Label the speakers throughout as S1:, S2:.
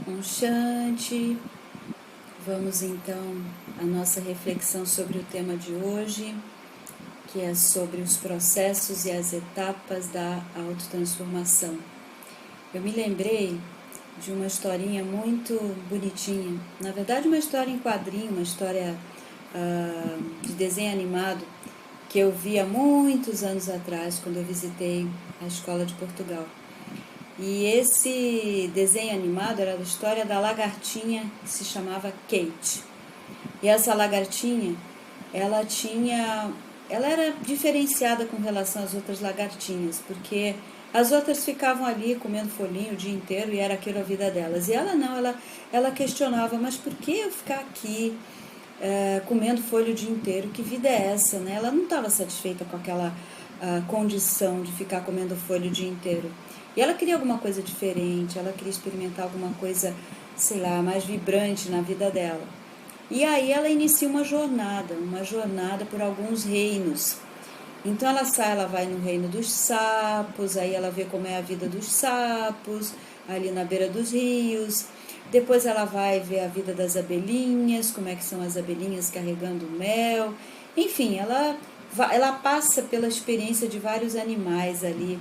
S1: Om Shanti. Vamos então à nossa reflexão sobre o tema de hoje, que é sobre os processos e as etapas da autotransformação. Eu me lembrei de uma historinha muito bonitinha, na verdade uma história em quadrinho, uma história de desenho animado, que eu vi há muitos anos atrás, quando eu visitei a escola de Portugal. E esse desenho animado era a história da lagartinha que se chamava Kate. E essa lagartinha, ela era diferenciada com relação às outras lagartinhas, porque as outras ficavam ali comendo folhinho o dia inteiro e era aquilo a vida delas. E ela não, ela questionava, mas por que eu ficar aqui comendo folha o dia inteiro? Que vida é essa, né? Ela não estava satisfeita com aquela condição de ficar comendo folha o dia inteiro. E ela queria alguma coisa diferente, ela queria experimentar alguma coisa, sei lá, mais vibrante na vida dela. E aí ela inicia uma jornada por alguns reinos. Então ela vai no reino dos sapos, aí ela vê como é a vida dos sapos, ali na beira dos rios. Depois ela vai ver a vida das abelhinhas, como é que são as abelhinhas carregando mel. Enfim, ela passa pela experiência de vários animais ali,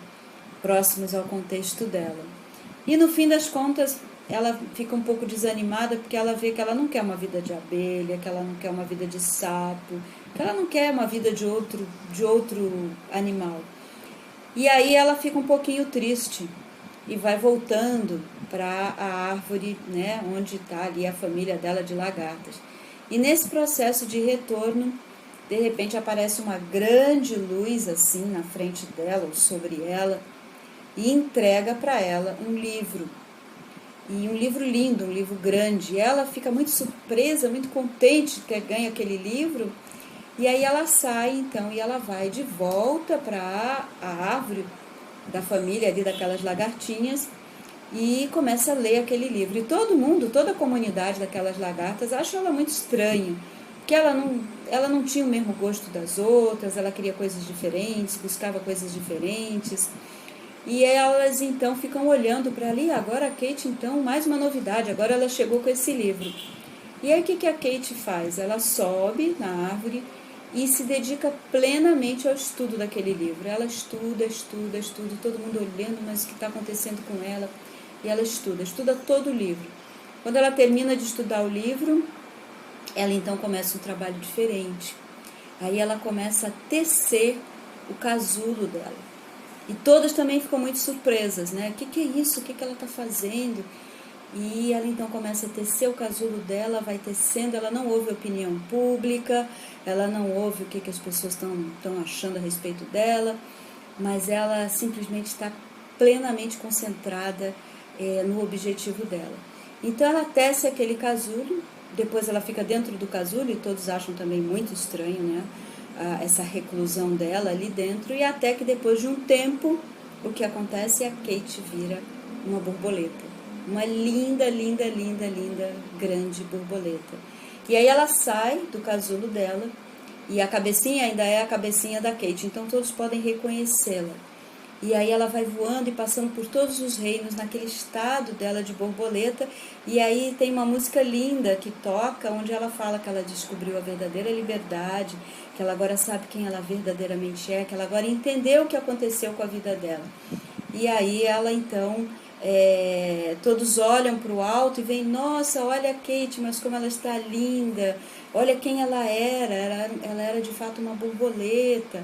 S1: próximos ao contexto dela. E no fim das contas, ela fica um pouco desanimada porque ela vê que ela não quer uma vida de abelha, que ela não quer uma vida de sapo, que ela não quer uma vida de outro animal. E aí ela fica um pouquinho triste e vai voltando para a árvore, né, onde está ali a família dela de lagartas. E nesse processo de retorno, de repente aparece uma grande luz assim na frente dela ou sobre ela, e entrega para ela um livro. E um livro lindo, um livro grande. E ela fica muito surpresa, muito contente de ter ganho aquele livro. E aí ela sai, então, e ela vai de volta para a árvore da família ali, daquelas lagartinhas, e começa a ler aquele livro. E todo mundo, toda a comunidade daquelas lagartas acha ela muito estranha, porque ela não tinha o mesmo gosto das outras, ela queria coisas diferentes, buscava coisas diferentes. E elas então ficam olhando para ali, agora a Kate então, mais uma novidade, agora ela chegou com esse livro. E aí o que a Kate faz? Ela sobe na árvore e se dedica plenamente ao estudo daquele livro. Ela estuda, todo mundo olhando, mas o que está acontecendo com ela? E ela estuda todo o livro. Quando ela termina de estudar o livro, ela então começa um trabalho diferente. Aí ela começa a tecer o casulo dela. E todas também ficam muito surpresas, né? O que é isso? O que ela está fazendo? E ela então começa a tecer o casulo dela, vai tecendo, ela não ouve opinião pública, ela não ouve o que as pessoas estão achando a respeito dela, mas ela simplesmente está plenamente concentrada no objetivo dela. Então ela tece aquele casulo, depois ela fica dentro do casulo, e todos acham também muito estranho, né? Essa reclusão dela ali dentro, e até que depois de um tempo, o que acontece é a Kate vira uma borboleta. Uma linda, grande borboleta. E aí ela sai do casulo dela, e a cabecinha ainda é a cabecinha da Kate, então todos podem reconhecê-la. E aí ela vai voando e passando por todos os reinos naquele estado dela de borboleta. E aí tem uma música linda que toca, onde ela fala que ela descobriu a verdadeira liberdade, que ela agora sabe quem ela verdadeiramente é, que ela agora entendeu o que aconteceu com a vida dela. E aí ela então, todos olham para o alto e veem, nossa, olha a Kate, mas como ela está linda, olha quem ela era de fato uma borboleta.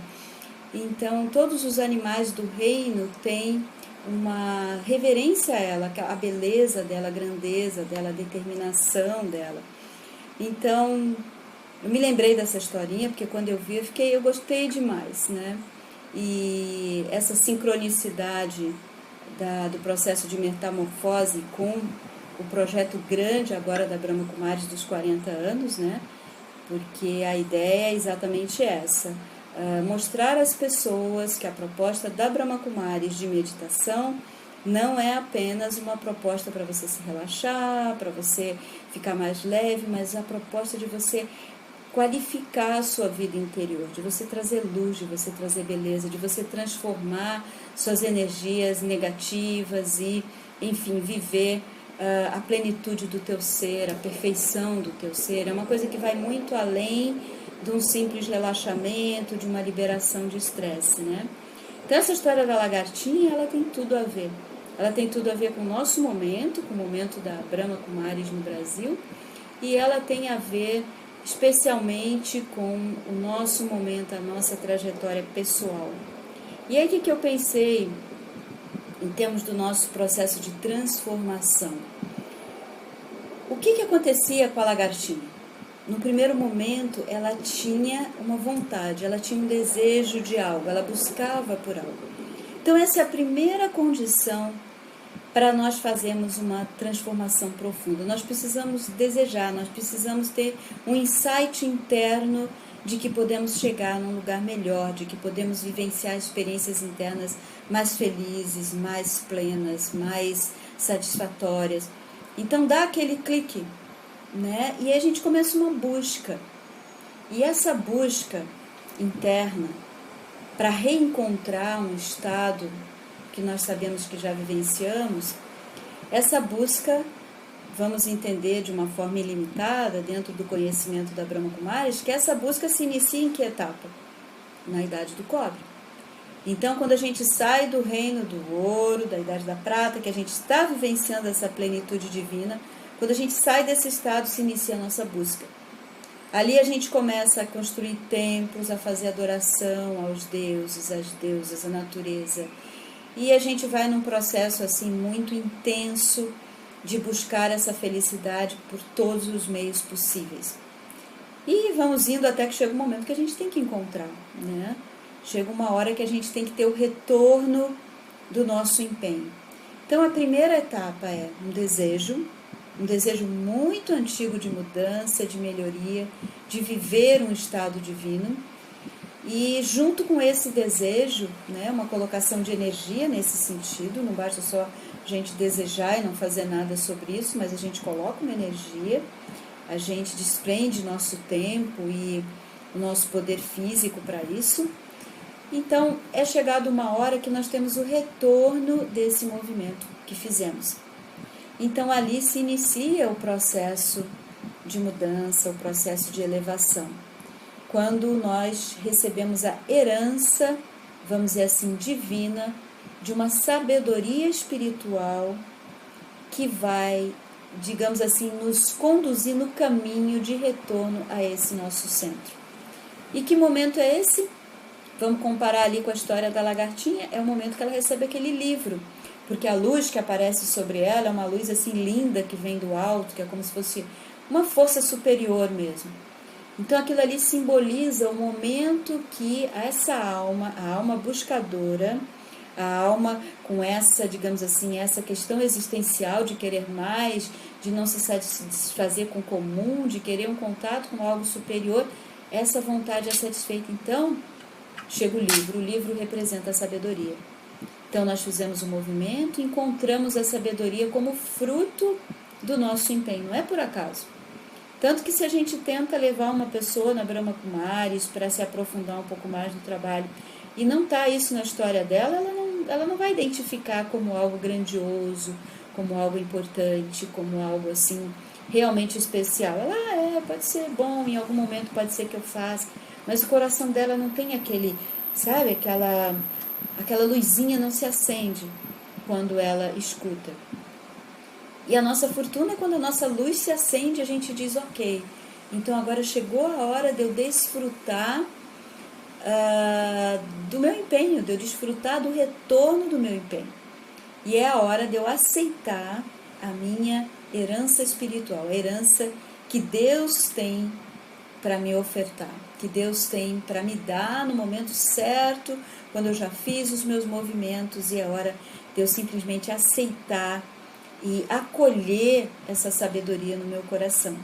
S1: Então, todos os animais do reino têm uma reverência a ela, a beleza dela, a grandeza dela, a determinação dela. Então, eu me lembrei dessa historinha, porque quando eu vi, eu gostei demais, né? E essa sincronicidade do processo de metamorfose com o projeto grande agora da Brahma Kumaris dos 40 anos, né? Porque a ideia é exatamente essa. Mostrar às pessoas que a proposta da Brahma Kumaris de meditação não é apenas uma proposta para você se relaxar, para você ficar mais leve, mas a proposta de você qualificar a sua vida interior, de você trazer luz, de você trazer beleza, de você transformar suas energias negativas e, enfim, viver a plenitude do teu ser, a perfeição do teu ser. É uma coisa que vai muito além de um simples relaxamento, de uma liberação de estresse, né? Então essa história da lagartinha, ela tem tudo a ver. Ela tem tudo a ver com o nosso momento, com o momento da Brahma Kumaris no Brasil, e ela tem a ver especialmente com o nosso momento, a nossa trajetória pessoal. E aí o que eu pensei em termos do nosso processo de transformação? O que acontecia com a lagartinha? No primeiro momento, ela tinha uma vontade, ela tinha um desejo de algo, ela buscava por algo. Então, essa é a primeira condição para nós fazermos uma transformação profunda. Nós precisamos desejar, nós precisamos ter um insight interno de que podemos chegar num lugar melhor, de que podemos vivenciar experiências internas mais felizes, mais plenas, mais satisfatórias. Então dá aquele clique, né? E aí a gente começa uma busca. E essa busca interna para reencontrar um estado que nós sabemos que já vivenciamos, essa busca, vamos entender de uma forma ilimitada, dentro do conhecimento da Brahma Kumaris, que essa busca se inicia em que etapa? Na Idade do Cobre. Então, quando a gente sai do reino do ouro, da Idade da Prata, que a gente está vivenciando essa plenitude divina, quando a gente sai desse estado, se inicia a nossa busca. Ali a gente começa a construir templos, a fazer adoração aos deuses, às deusas, à natureza. E a gente vai num processo assim muito intenso de buscar essa felicidade por todos os meios possíveis. E vamos indo até que chega um momento que a gente tem que encontrar, né? Chega uma hora que a gente tem que ter o retorno do nosso empenho. Então a primeira etapa é um desejo muito antigo de mudança, de melhoria, de viver um estado divino. E junto com esse desejo, né, uma colocação de energia nesse sentido, não basta só a gente desejar e não fazer nada sobre isso, mas a gente coloca uma energia, a gente desprende nosso tempo e o nosso poder físico para isso. Então, é chegado uma hora que nós temos o retorno desse movimento que fizemos. Então, ali se inicia o processo de mudança, o processo de elevação. Quando nós recebemos a herança, vamos dizer assim, divina, de uma sabedoria espiritual que vai, digamos assim, nos conduzir no caminho de retorno a esse nosso centro. E que momento é esse? Vamos comparar ali com a história da lagartinha, é o momento que ela recebe aquele livro, porque a luz que aparece sobre ela é uma luz assim linda que vem do alto, que é como se fosse uma força superior mesmo. Então aquilo ali simboliza o momento que essa alma, a alma buscadora, a alma com essa, digamos assim, essa questão existencial de querer mais, de não se satisfazer com o comum, de querer um contato com algo superior, essa vontade é satisfeita. Então, chega o livro representa a sabedoria. Então nós fizemos um movimento, encontramos a sabedoria como fruto do nosso empenho, não é por acaso. Tanto que se a gente tenta levar uma pessoa na Brahma Kumaris para se aprofundar um pouco mais no trabalho e não está isso na história dela, ela não vai identificar como algo grandioso, como algo importante, como algo assim realmente especial. Ela pode ser bom, em algum momento pode ser que eu faça, mas o coração dela não tem aquele, sabe, aquela luzinha não se acende quando ela escuta. E a nossa fortuna é quando a nossa luz se acende, a gente diz, ok, então agora chegou a hora de eu desfrutar do meu empenho, de eu desfrutar do retorno do meu empenho. E é a hora de eu aceitar a minha herança espiritual, a herança que Deus tem para me ofertar, que Deus tem para me dar no momento certo, quando eu já fiz os meus movimentos, e é hora de eu simplesmente aceitar e acolher essa sabedoria no meu coração.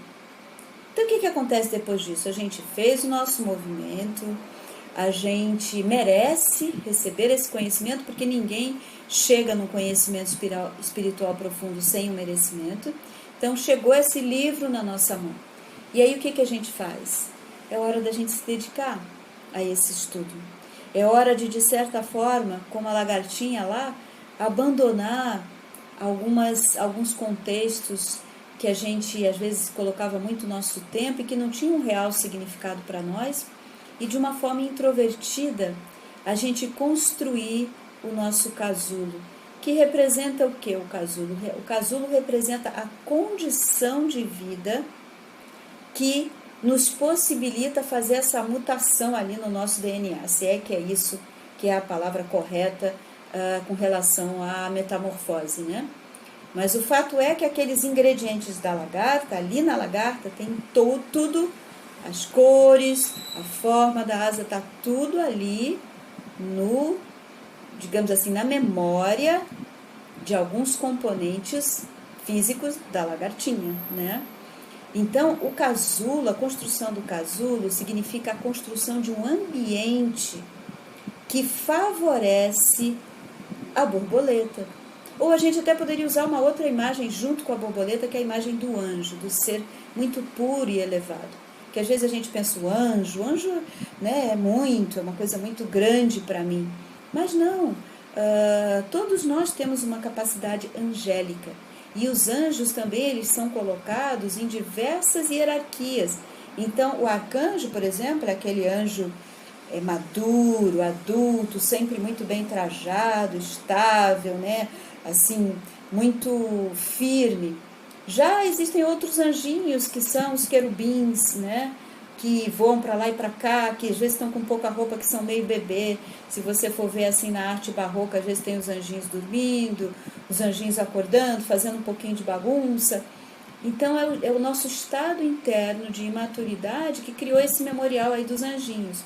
S1: Então, o que acontece depois disso? A gente fez o nosso movimento, a gente merece receber esse conhecimento, porque ninguém chega no conhecimento espiritual profundo sem o merecimento. Então, chegou esse livro na nossa mão. E aí, o que a gente faz? É hora da gente se dedicar a esse estudo. É hora de certa forma, como a lagartinha lá, abandonar alguns contextos que a gente às vezes colocava muito nosso tempo e que não tinham um real significado para nós, e de uma forma introvertida a gente construir o nosso casulo, que representa o que o casulo? O casulo representa a condição de vida que nos possibilita fazer essa mutação ali no nosso DNA, se é que é isso que é a palavra correta com relação à metamorfose, né? Mas o fato é que aqueles ingredientes da lagarta, ali na lagarta, tem tudo, as cores, a forma da asa, está tudo ali no, digamos assim, na memória de alguns componentes físicos da lagartinha, né? Então, o casulo, a construção do casulo, significa a construção de um ambiente que favorece a borboleta. Ou a gente até poderia usar uma outra imagem junto com a borboleta, que é a imagem do anjo, do ser muito puro e elevado. Que às vezes a gente pensa o anjo, né, é uma coisa muito grande para mim. Mas não, todos nós temos uma capacidade angélica. E os anjos também, eles são colocados em diversas hierarquias. Então, o arcanjo, por exemplo, é aquele anjo maduro, adulto, sempre muito bem trajado, estável, né? Assim, muito firme. Já existem outros anjinhos que são os querubins, né? Que voam para lá e para cá, que às vezes estão com pouca roupa, que são meio bebê. Se você for ver assim na arte barroca, às vezes tem os anjinhos dormindo, os anjinhos acordando, fazendo um pouquinho de bagunça. Então é o nosso estado interno de imaturidade que criou esse memorial aí dos anjinhos.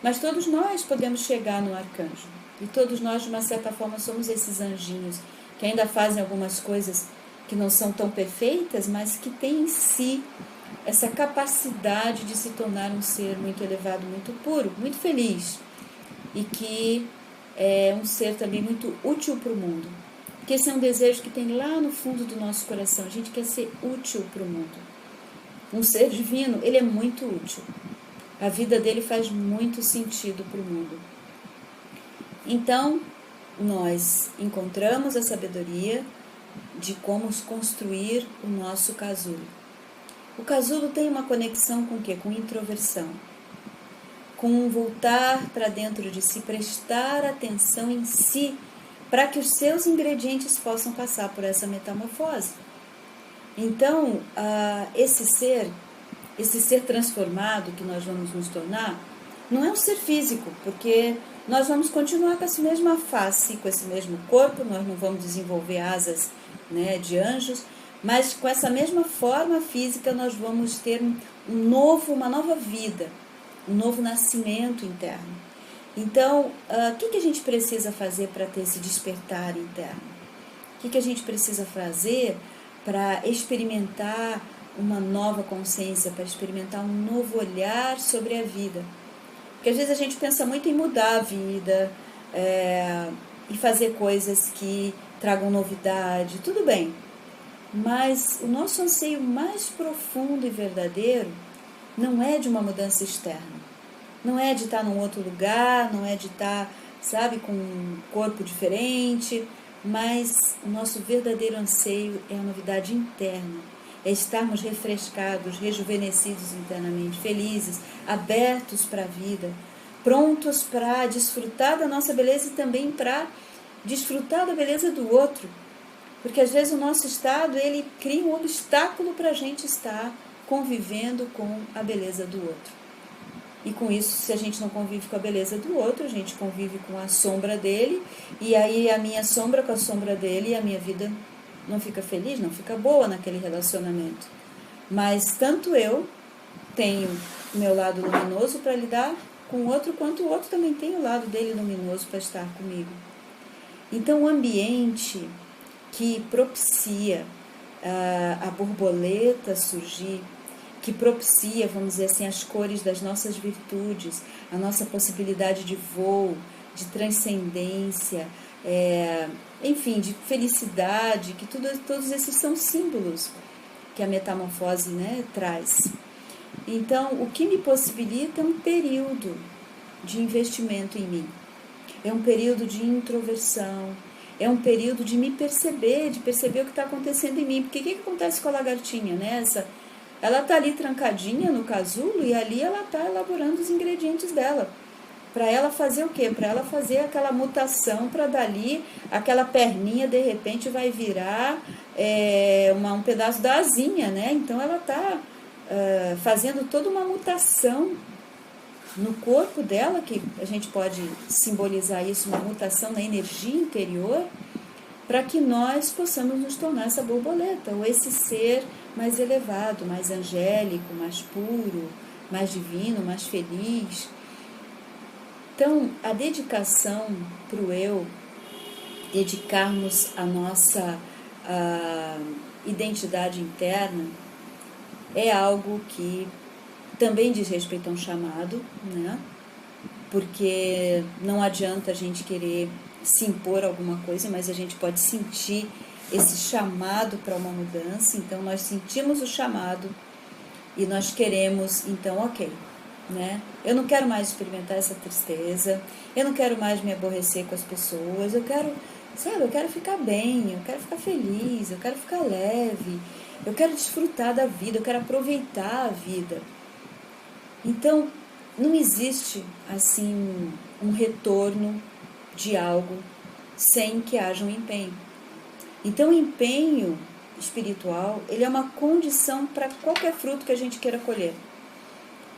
S1: Mas todos nós podemos chegar no arcanjo. E todos nós, de uma certa forma, somos esses anjinhos que ainda fazem algumas coisas que não são tão perfeitas, mas que têm em si essa capacidade de se tornar um ser muito elevado, muito puro, muito feliz. E que é um ser também muito útil para o mundo. Porque esse é um desejo que tem lá no fundo do nosso coração. A gente quer ser útil para o mundo. Um ser divino, ele é muito útil. A vida dele faz muito sentido para o mundo. Então, nós encontramos a sabedoria de como construir o nosso casulo. O casulo tem uma conexão com o quê? Com introversão. Com voltar para dentro de si, prestar atenção em si, para que os seus ingredientes possam passar por essa metamorfose. Então, esse ser transformado que nós vamos nos tornar, não é um ser físico, porque nós vamos continuar com essa mesma face, com esse mesmo corpo, nós não vamos desenvolver asas, né, de anjos, mas com essa mesma forma física nós vamos ter uma nova vida, um novo nascimento interno. Então, o que a gente precisa fazer para ter esse despertar interno? O que a gente precisa fazer para experimentar uma nova consciência, para experimentar um novo olhar sobre a vida? Porque às vezes a gente pensa muito em mudar a vida e fazer coisas que tragam novidade, tudo bem. Mas o nosso anseio mais profundo e verdadeiro não é de uma mudança externa. Não é de estar num outro lugar, não é de estar, sabe, com um corpo diferente, mas o nosso verdadeiro anseio é a novidade interna. É estarmos refrescados, rejuvenescidos internamente, felizes, abertos para a vida, prontos para desfrutar da nossa beleza e também para desfrutar da beleza do outro. Porque às vezes o nosso estado, ele cria um obstáculo para a gente estar convivendo com a beleza do outro. E com isso, se a gente não convive com a beleza do outro, a gente convive com a sombra dele, e aí a minha sombra com a sombra dele, e a minha vida não fica feliz, não fica boa naquele relacionamento. Mas tanto eu tenho o meu lado luminoso para lidar com o outro, quanto o outro também tem o lado dele luminoso para estar comigo. Então, o ambiente que propicia a borboleta surgir, que propicia, vamos dizer assim, as cores das nossas virtudes, a nossa possibilidade de voo, de transcendência, enfim, de felicidade, que todos esses são símbolos que a metamorfose, né, traz. Então, o que me possibilita é um período de investimento em mim. É um período de introversão, é um período de me perceber, de perceber o que está acontecendo em mim. Porque o que acontece com a lagartinha, né? Ela está ali trancadinha no casulo e ali ela está elaborando os ingredientes dela. Para ela fazer o quê? Para ela fazer aquela mutação, para dali aquela perninha de repente vai virar um pedaço da asinha, né? Então ela está fazendo toda uma mutação no corpo dela, que a gente pode simbolizar isso, uma mutação na energia interior, para que nós possamos nos tornar essa borboleta, ou esse ser mais elevado, mais angélico, mais puro, mais divino, mais feliz. Então, a dedicação para o eu, dedicarmos a nossa identidade interna, é algo que também diz respeito a um chamado, né? Porque não adianta a gente querer se impor alguma coisa, mas a gente pode sentir esse chamado para uma mudança. Então nós sentimos o chamado e nós queremos, então, ok, né? Eu não quero mais experimentar essa tristeza, eu não quero mais me aborrecer com as pessoas, eu quero ficar bem, eu quero ficar feliz, eu quero ficar leve, eu quero desfrutar da vida, eu quero aproveitar a vida. Então, não existe, assim, um retorno de algo sem que haja um empenho. Então, o empenho espiritual, ele é uma condição para qualquer fruto que a gente queira colher.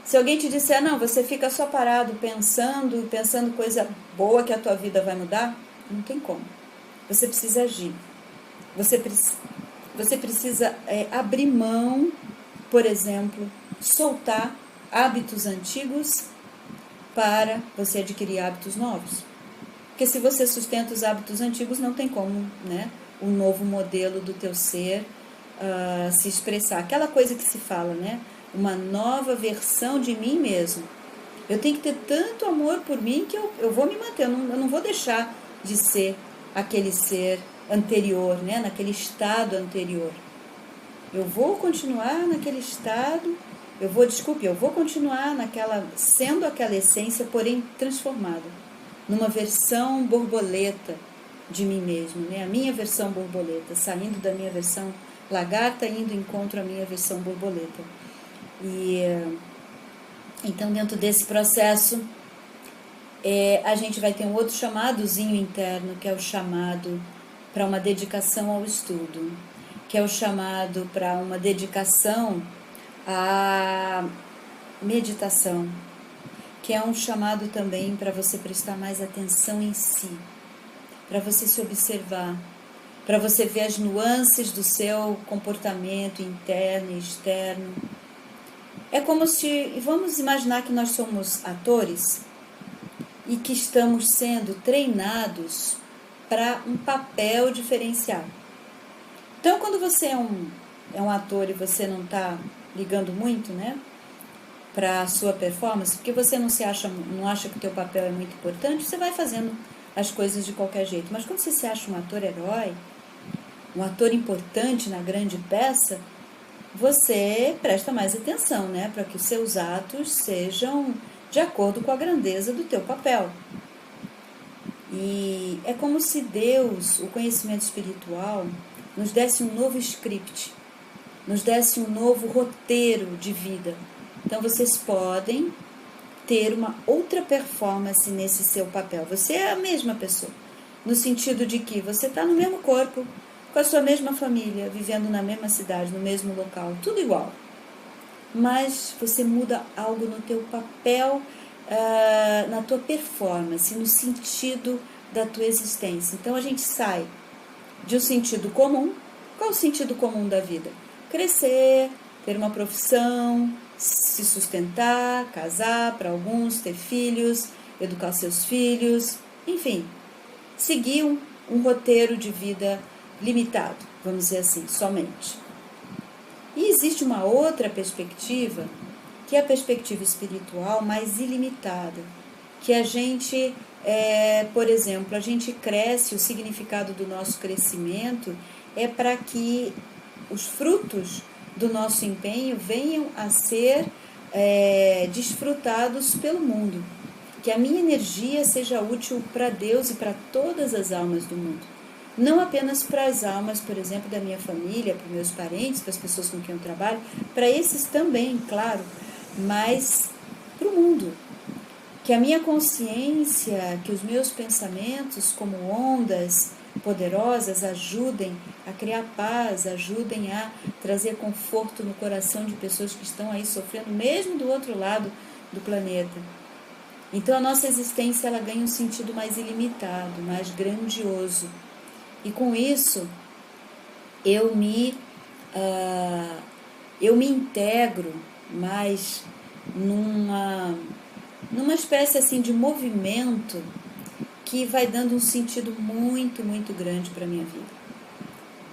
S1: Se alguém te disser, não, você fica só parado pensando coisa boa que a tua vida vai mudar, não tem como. Você precisa agir. Você precisa abrir mão, por exemplo, soltar hábitos antigos para você adquirir hábitos novos. Porque se você sustenta os hábitos antigos, não tem como, né, o novo modelo do teu ser se expressar. Aquela coisa que se fala, né, uma nova versão de mim mesmo. Eu tenho que ter tanto amor por mim que eu vou me manter, eu não vou deixar de ser aquele ser anterior, né, naquele estado anterior. Eu vou continuar naquele estado, eu vou continuar sendo aquela essência, porém transformada, numa versão borboleta de mim mesmo, né? A minha versão borboleta, saindo da minha versão lagarta, indo em encontro à minha versão borboleta. E então, dentro desse processo, a gente vai ter um outro chamadozinho interno, que é o chamado para uma dedicação ao estudo, que é o chamado para uma dedicação à meditação, que é um chamado também para você prestar mais atenção em si, para você se observar, para você ver as nuances do seu comportamento interno e externo. É como se, vamos imaginar que nós somos atores e que estamos sendo treinados para um papel diferenciado. Então, quando você é um ator e você não está ligando muito, né, para a sua performance, porque você não acha que o teu papel é muito importante, você vai fazendo as coisas de qualquer jeito. Mas quando você se acha um ator herói, um ator importante na grande peça, você presta mais atenção, né, para que os seus atos sejam de acordo com a grandeza do teu papel. E é como se Deus, o conhecimento espiritual, nos desse um novo script, nos desse um novo roteiro de vida. Então vocês podem ter uma outra performance nesse seu papel. Você é a mesma pessoa, no sentido de que você está no mesmo corpo, com a sua mesma família, vivendo na mesma cidade, no mesmo local, tudo igual. Mas você muda algo no teu papel, na tua performance, no sentido da tua existência. Então a gente sai de um sentido comum. Qual é o sentido comum da vida? Crescer, ter uma profissão, se sustentar, casar, para alguns, ter filhos, educar seus filhos, enfim, seguir um roteiro de vida limitado, vamos dizer assim, somente. E existe uma outra perspectiva, que é a perspectiva espiritual mais ilimitada, que a gente, por exemplo, a gente cresce, o significado do nosso crescimento é para que os frutos do nosso empenho venham a ser desfrutados pelo mundo, que a minha energia seja útil para Deus e para todas as almas do mundo. não apenas para as almas, por exemplo, da minha família, para os meus parentes, para as pessoas com quem eu trabalho, para esses também, claro, mas para o mundo. Que a minha consciência, que os meus pensamentos como ondas poderosas ajudem a criar paz, ajudem a trazer conforto no coração de pessoas que estão aí sofrendo, mesmo do outro lado do planeta. Então a nossa existência ela ganha um sentido mais ilimitado, mais grandioso. E com isso eu me integro mais numa espécie assim de movimento que vai dando um sentido muito, muito grande para a minha vida.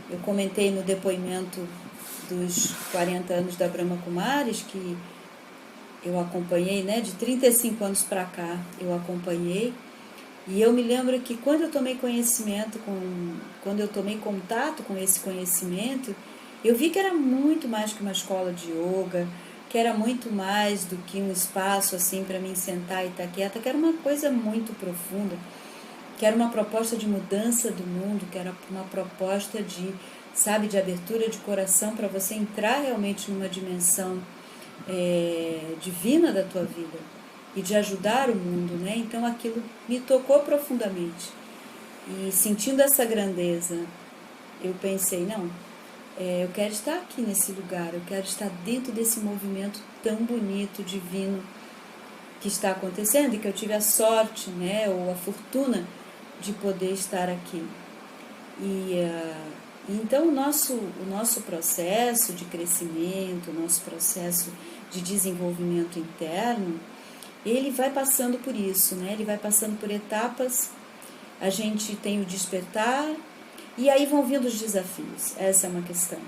S1: Eu comentei no depoimento dos 40 anos da Brahma Kumaris, que eu acompanhei, né, de 35 anos para cá, eu acompanhei, e eu me lembro que quando eu tomei quando eu tomei contato com esse conhecimento, eu vi que era muito mais que uma escola de yoga, que era muito mais do que um espaço assim para mim sentar e estar quieta, que era uma coisa muito profunda, que era uma proposta de mudança do mundo, que era uma proposta de, sabe, de abertura de coração para você entrar realmente numa dimensão divina da tua vida e de ajudar o mundo, né? Então aquilo me tocou profundamente. E sentindo essa grandeza, eu pensei, não, eu quero estar aqui nesse lugar, eu quero estar dentro desse movimento tão bonito, divino, que está acontecendo e que eu tive a sorte, né, ou a fortuna de poder estar aqui. Então o nosso processo de crescimento, o nosso processo de desenvolvimento interno, ele vai passando por isso, né? Ele vai passando por etapas. A gente tem o despertar e aí vão vindo os desafios. Essa é uma questão,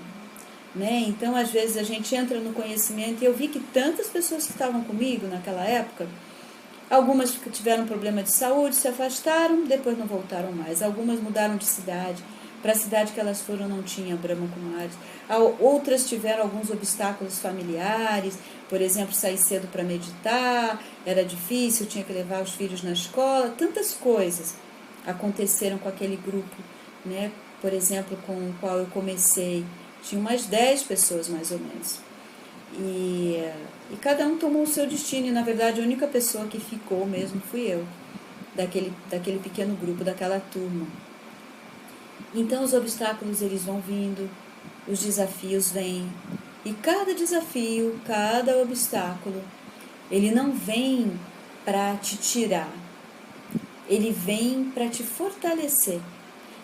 S1: né? Então às vezes a gente entra no conhecimento e eu vi que tantas pessoas que estavam comigo naquela época, algumas que tiveram problema de saúde, se afastaram, depois não voltaram mais. Algumas mudaram de cidade. Para a cidade que elas foram não tinha Brahma Kumaris. Outras tiveram alguns obstáculos familiares, por exemplo, sair cedo para meditar, era difícil, tinha que levar os filhos na escola, tantas coisas aconteceram com aquele grupo, né? Por exemplo, com o qual eu comecei, tinha umas 10 pessoas mais ou menos. E cada um tomou o seu destino, e na verdade a única pessoa que ficou mesmo fui eu, daquele pequeno grupo, daquela turma. Então os obstáculos eles vão vindo, os desafios vêm, e cada desafio, cada obstáculo, ele não vem para te tirar, ele vem para te fortalecer,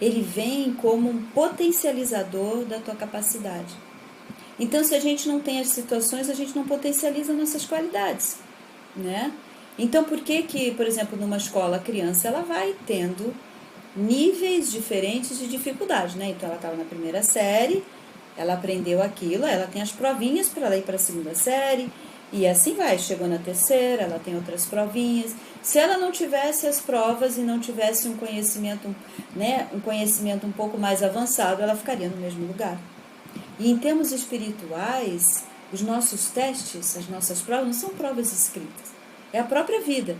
S1: ele vem como um potencializador da tua capacidade. Então se a gente não tem as situações, a gente não potencializa nossas qualidades, né? Então por que, por exemplo, numa escola a criança ela vai tendo níveis diferentes de dificuldade, né? Então ela estava na primeira série, ela aprendeu aquilo, ela tem as provinhas para ela ir para a segunda série, e assim vai, chegou na terceira, ela tem outras provinhas. Se ela não tivesse as provas e não tivesse um conhecimento, né, um conhecimento um pouco mais avançado, ela ficaria no mesmo lugar. E em termos espirituais, os nossos testes, as nossas provas, não são provas escritas, é a própria vida.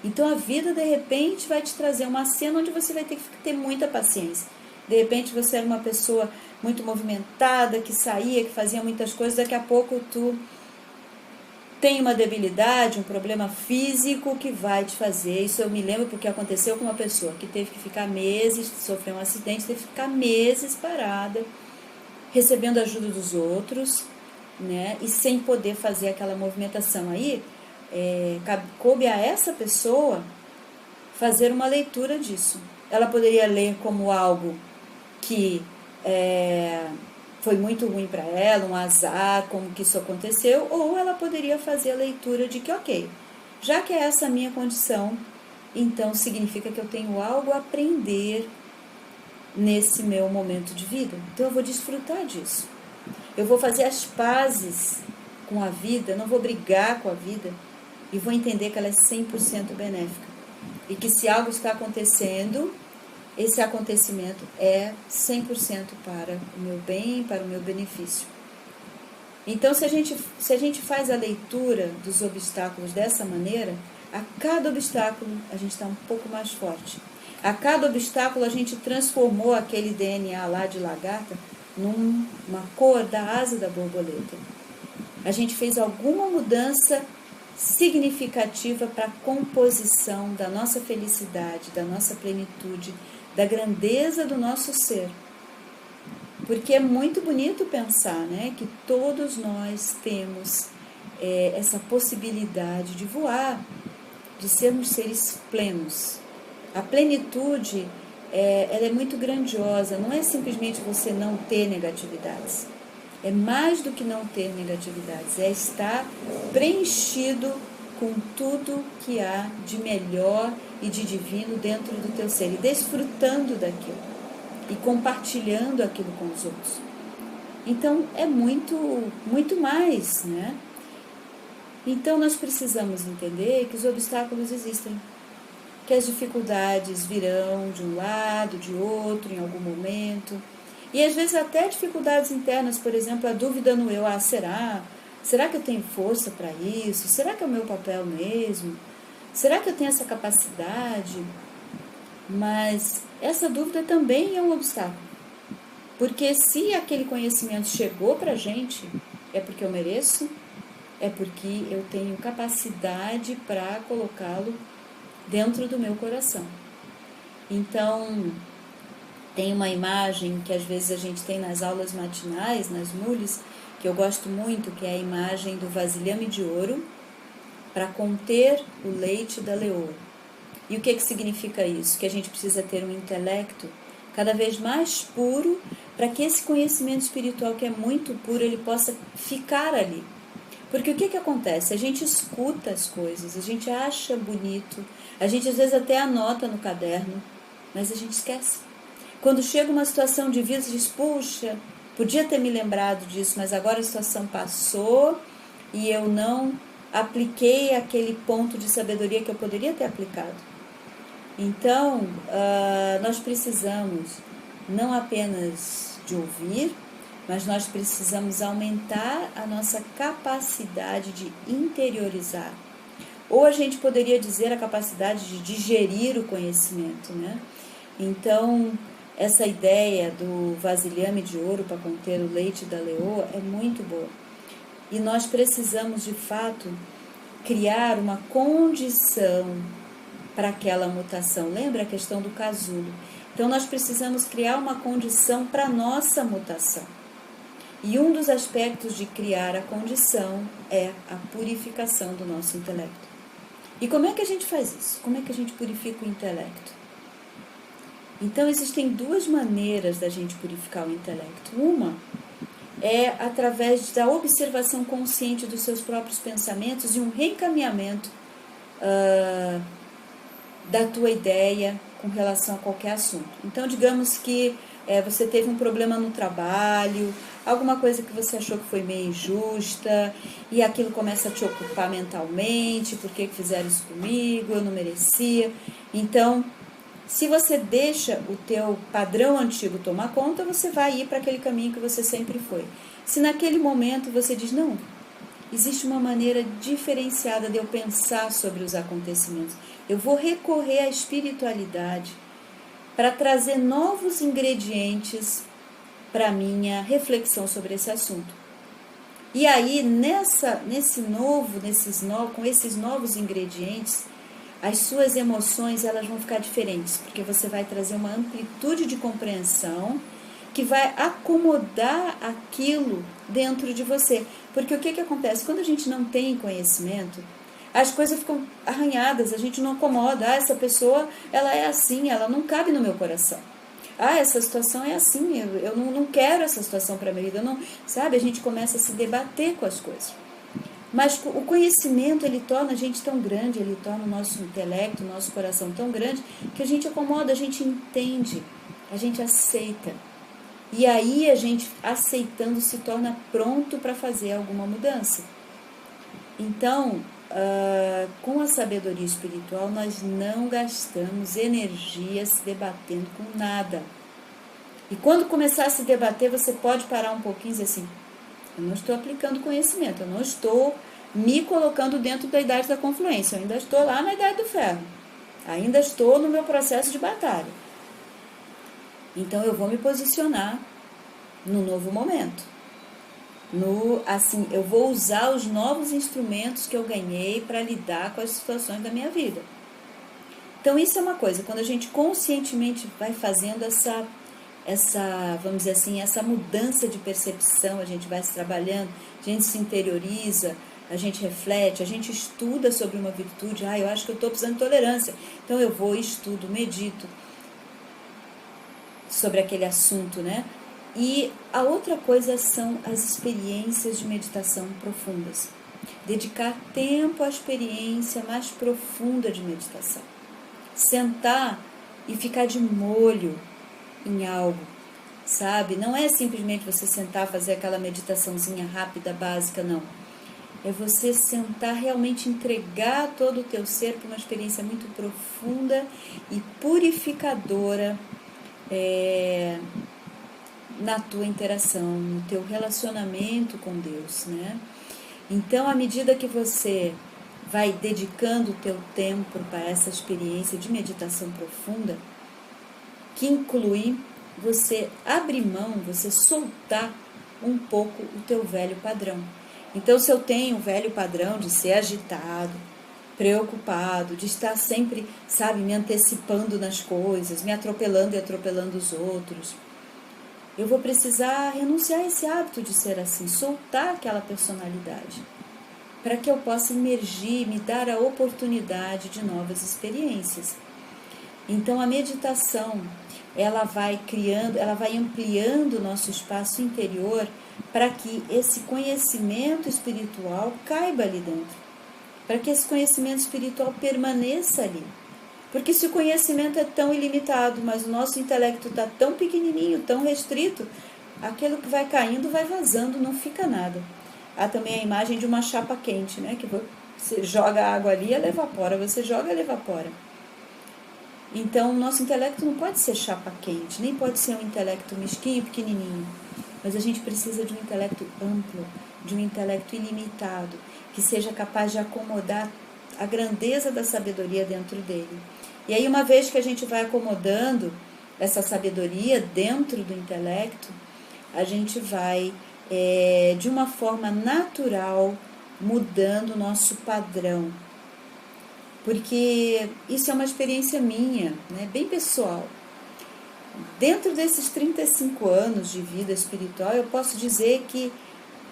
S1: Então a vida, de repente, vai te trazer uma cena onde você vai ter que ter muita paciência. De repente você era uma pessoa muito movimentada, que saía, que fazia muitas coisas, daqui a pouco tu tem uma debilidade, um problema físico que vai te fazer. Isso eu me lembro porque aconteceu com uma pessoa que teve que ficar meses, sofreu um acidente, teve que ficar meses parada, recebendo ajuda dos outros, né, e sem poder fazer aquela movimentação. Aí coube a essa pessoa fazer uma leitura disso. Ela poderia ler como algo que foi muito ruim para ela, um azar, como que isso aconteceu, ou ela poderia fazer a leitura de que, ok, já que é essa a minha condição, então significa que eu tenho algo a aprender nesse meu momento de vida. Então eu vou desfrutar disso. Eu vou fazer as pazes com a vida, não vou brigar com a vida, e vou entender que ela é 100% benéfica. E que se algo está acontecendo, esse acontecimento é 100% para o meu bem, para o meu benefício. Então, se a gente faz a leitura dos obstáculos dessa maneira, a cada obstáculo a gente está um pouco mais forte. A cada obstáculo a gente transformou aquele DNA lá de lagarta numa cor da asa da borboleta. A gente fez alguma mudança significativa para a composição da nossa felicidade, da nossa plenitude, da grandeza do nosso ser. Porque é muito bonito pensar, né, que todos nós temos essa possibilidade de voar, de sermos seres plenos. A plenitude, ela é muito grandiosa, não é simplesmente você não ter negatividades. É mais do que não ter negatividades, é estar preenchido com tudo que há de melhor e de divino dentro do teu ser, e desfrutando daquilo, e compartilhando aquilo com os outros. Então, é muito, muito mais, né? Então, nós precisamos entender que os obstáculos existem, que as dificuldades virão de um lado, de outro, em algum momento. E às vezes até dificuldades internas, por exemplo, a dúvida no eu, será? Será que eu tenho força para isso? Será que é o meu papel mesmo? Será que eu tenho essa capacidade? Mas essa dúvida também é um obstáculo. Porque se aquele conhecimento chegou para a gente, é porque eu mereço, é porque eu tenho capacidade para colocá-lo dentro do meu coração. Então, tem uma imagem que às vezes a gente tem nas aulas matinais, nas mules, que eu gosto muito, que é a imagem do vasilhame de ouro para conter o leite da leoa. E o que significa isso? Que a gente precisa ter um intelecto cada vez mais puro para que esse conhecimento espiritual, que é muito puro, ele possa ficar ali. Porque o que acontece? A gente escuta as coisas, a gente acha bonito, a gente às vezes até anota no caderno, mas a gente esquece. Quando chega uma situação de vida, você diz, puxa, podia ter me lembrado disso, mas agora a situação passou e eu não apliquei aquele ponto de sabedoria que eu poderia ter aplicado. Então, nós precisamos não apenas de ouvir, mas nós precisamos aumentar a nossa capacidade de interiorizar. Ou a gente poderia dizer a capacidade de digerir o conhecimento, né? Então, essa ideia do vasilhame de ouro para conter o leite da leoa é muito boa. E nós precisamos, de fato, criar uma condição para aquela mutação. Lembra a questão do casulo? Então, nós precisamos criar uma condição para a nossa mutação. E um dos aspectos de criar a condição é a purificação do nosso intelecto. E como é que a gente faz isso? Como é que a gente purifica o intelecto? Então, existem duas maneiras da gente purificar o intelecto. Uma é através da observação consciente dos seus próprios pensamentos e um reencaminhamento da tua ideia com relação a qualquer assunto. Então, digamos que você teve um problema no trabalho, alguma coisa que você achou que foi meio injusta, e aquilo começa a te ocupar mentalmente, por que fizeram isso comigo, eu não merecia. Então, se você deixa o teu padrão antigo tomar conta, você vai ir para aquele caminho que você sempre foi. Se naquele momento você diz, não, existe uma maneira diferenciada de eu pensar sobre os acontecimentos, eu vou recorrer à espiritualidade para trazer novos ingredientes para a minha reflexão sobre esse assunto. E aí, com esses novos ingredientes, as suas emoções elas vão ficar diferentes, porque você vai trazer uma amplitude de compreensão que vai acomodar aquilo dentro de você. Porque o que acontece? Quando a gente não tem conhecimento, as coisas ficam arranhadas, a gente não acomoda. Essa pessoa, ela é assim, ela não cabe no meu coração. Essa situação é assim, eu não quero essa situação para a minha vida. Sabe, a gente começa a se debater com as coisas. Mas o conhecimento, ele torna a gente tão grande, ele torna o nosso intelecto, o nosso coração tão grande, que a gente acomoda, a gente entende, a gente aceita. E aí a gente, aceitando, se torna pronto para fazer alguma mudança. Então, com a sabedoria espiritual, nós não gastamos energia se debatendo com nada. E quando começar a se debater, você pode parar um pouquinho e dizer assim, eu não estou aplicando conhecimento, eu não estou me colocando dentro da idade da confluência, eu ainda estou lá na idade do ferro. Ainda estou no meu processo de batalha. Então eu vou me posicionar no novo momento. Eu vou usar os novos instrumentos que eu ganhei para lidar com as situações da minha vida. Então isso é uma coisa, quando a gente conscientemente vai fazendo vamos dizer assim, essa mudança de percepção, a gente vai se trabalhando, a gente se interioriza, a gente reflete, a gente estuda sobre uma virtude. Eu acho que eu estou precisando de tolerância, então eu vou, estudo, medito sobre aquele assunto, né? E a outra coisa são as experiências de meditação profundas. Dedicar tempo à experiência mais profunda de meditação. Sentar e ficar de molho em algo, sabe? Não é simplesmente você sentar, fazer aquela meditaçãozinha rápida, básica, não. É você sentar, realmente entregar todo o teu ser para uma experiência muito profunda e purificadora na tua interação, no teu relacionamento com Deus, né? Então, à medida que você vai dedicando o teu tempo para essa experiência de meditação profunda, que inclui você abrir mão, você soltar um pouco o teu velho padrão. Então, se eu tenho um velho padrão de ser agitado, preocupado, de estar sempre, me antecipando nas coisas, me atropelando e atropelando os outros, eu vou precisar renunciar a esse hábito de ser assim, soltar aquela personalidade, para que eu possa emergir, me dar a oportunidade de novas experiências. Então, a meditação, ela vai ampliando o nosso espaço interior para que esse conhecimento espiritual caiba ali dentro, para que esse conhecimento espiritual permaneça ali. Porque se o conhecimento é tão ilimitado, mas o nosso intelecto está tão pequenininho, tão restrito, aquilo que vai caindo, vai vazando, não fica nada. Há também a imagem de uma chapa quente, né? Que você joga a água ali, ela evapora, você joga, ela evapora. Então, o nosso intelecto não pode ser chapa quente, nem pode ser um intelecto mesquinho, pequenininho. Mas a gente precisa de um intelecto amplo, de um intelecto ilimitado, que seja capaz de acomodar a grandeza da sabedoria dentro dele. E aí, uma vez que a gente vai acomodando essa sabedoria dentro do intelecto, a gente vai, de uma forma natural, mudando o nosso padrão. Porque isso é uma experiência minha, né, bem pessoal. Dentro desses 35 anos de vida espiritual, eu posso dizer que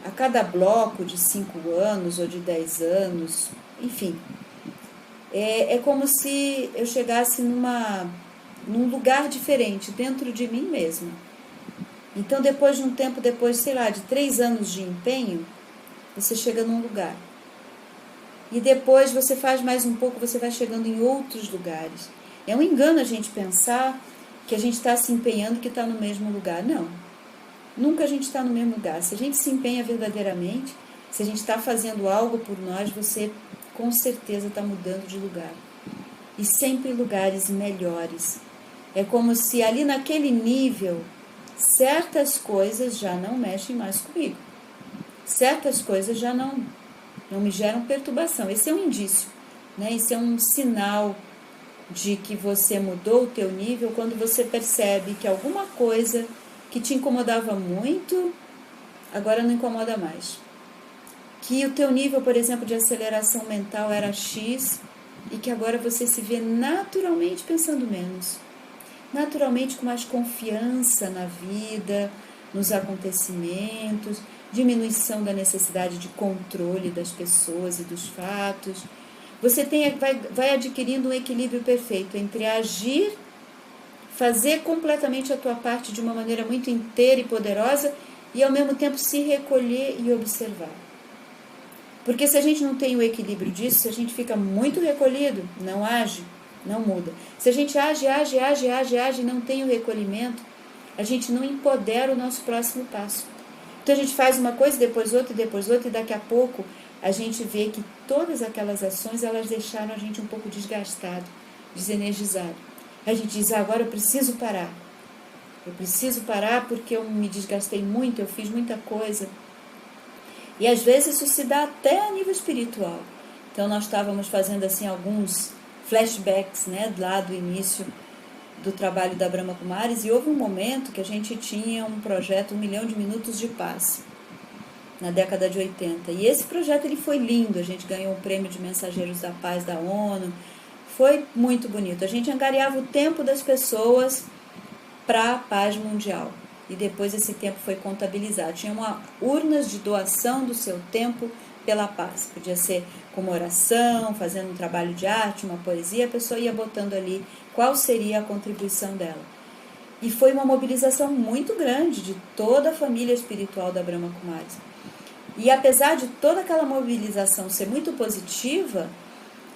S1: a cada bloco de 5 anos ou de 10 anos, enfim, é como se eu chegasse num lugar diferente dentro de mim mesma. Então, depois de um tempo, de 3 anos de empenho, você chega num lugar. E depois você faz mais um pouco, você vai chegando em outros lugares. É um engano a gente pensar que a gente está se empenhando, que está no mesmo lugar. Não. Nunca a gente está no mesmo lugar. Se a gente se empenha verdadeiramente, se a gente está fazendo algo por nós, você com certeza está mudando de lugar. E sempre lugares melhores. É como se ali naquele nível, certas coisas já não mexem mais comigo. Certas coisas já não me geram perturbação. Esse é um indício, né? Esse é um sinal de que você mudou o teu nível quando você percebe que alguma coisa que te incomodava muito, agora não incomoda mais. Que o teu nível, por exemplo, de aceleração mental era X e que agora você se vê naturalmente pensando menos. Naturalmente com mais confiança na vida, nos acontecimentos, diminuição da necessidade de controle das pessoas e dos fatos. Você vai adquirindo um equilíbrio perfeito entre agir, fazer completamente a tua parte de uma maneira muito inteira e poderosa e ao mesmo tempo se recolher e observar. Porque se a gente não tem o equilíbrio disso, se a gente fica muito recolhido, não age, não muda. Se a gente age e não tem o recolhimento, a gente não empodera o nosso próximo passo. Então a gente faz uma coisa, depois outra, e daqui a pouco a gente vê que todas aquelas ações, elas deixaram a gente um pouco desgastado, desenergizado. A gente diz, agora eu preciso parar. Eu preciso parar porque eu me desgastei muito, eu fiz muita coisa. E às vezes isso se dá até a nível espiritual. Então nós estávamos fazendo assim alguns flashbacks, né, lá do início do trabalho da Brahma Kumaris, e houve um momento que a gente tinha um projeto 1 milhão de minutos de paz, na década de 80. E esse projeto ele foi lindo, a gente ganhou o prêmio de Mensageiros da Paz da ONU, foi muito bonito. A gente angariava o tempo das pessoas para a paz mundial. E depois esse tempo foi contabilizado. Tinha urnas de doação do seu tempo pela paz. Podia ser como oração, fazendo um trabalho de arte, uma poesia, a pessoa ia botando ali qual seria a contribuição dela. E foi uma mobilização muito grande de toda a família espiritual da Brahma Kumaris. E apesar de toda aquela mobilização ser muito positiva,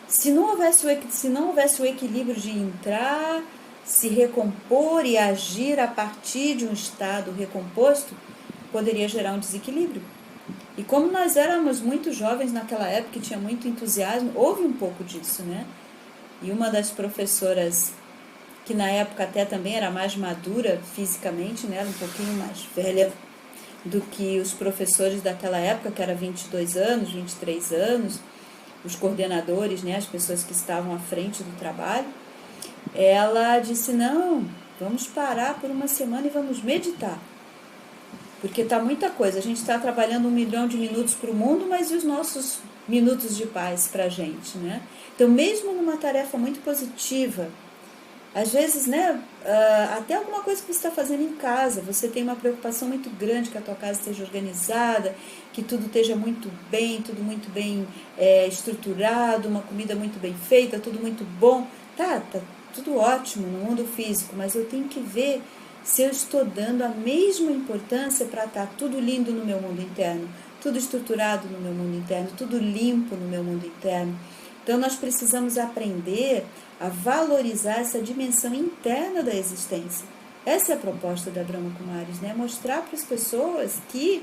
S1: se não houvesse o equilíbrio de entrar, se recompor e agir a partir de um estado recomposto, poderia gerar um desequilíbrio. E como nós éramos muito jovens naquela época e tinha muito entusiasmo, houve um pouco disso, né? E uma das professoras, que na época até também era mais madura fisicamente, né? Um pouquinho mais velha do que os professores daquela época, que era 22 anos, 23 anos, os coordenadores, né? As pessoas que estavam à frente do trabalho, ela disse, não, vamos parar por uma semana e vamos meditar. Porque está muita coisa, a gente está trabalhando 1 milhão de minutos para o mundo, mas e os nossos minutos de paz para a gente, né? Então, mesmo numa tarefa muito positiva, às vezes, né, até alguma coisa que você está fazendo em casa, você tem uma preocupação muito grande que a tua casa esteja organizada, que tudo esteja muito bem, tudo muito bem estruturado, uma comida muito bem feita, tudo muito bom. Tá tudo ótimo no mundo físico, mas eu tenho que ver se eu estou dando a mesma importância para estar tudo lindo no meu mundo interno, tudo estruturado no meu mundo interno, tudo limpo no meu mundo interno. Então, nós precisamos aprender a valorizar essa dimensão interna da existência. Essa é a proposta da Brahma Kumaris, né? Mostrar para as pessoas que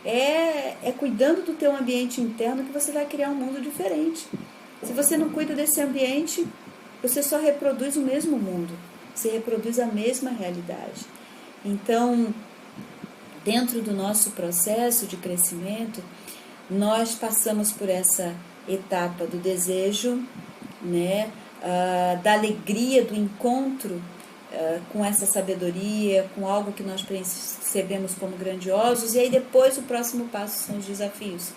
S1: é cuidando do teu ambiente interno que você vai criar um mundo diferente. Se você não cuida desse ambiente, você só reproduz o mesmo mundo, você reproduz a mesma realidade. Então, dentro do nosso processo de crescimento, nós passamos por essa etapa do desejo, né, da alegria do encontro com essa sabedoria, com algo que nós percebemos como grandiosos, e aí depois o próximo passo são os desafios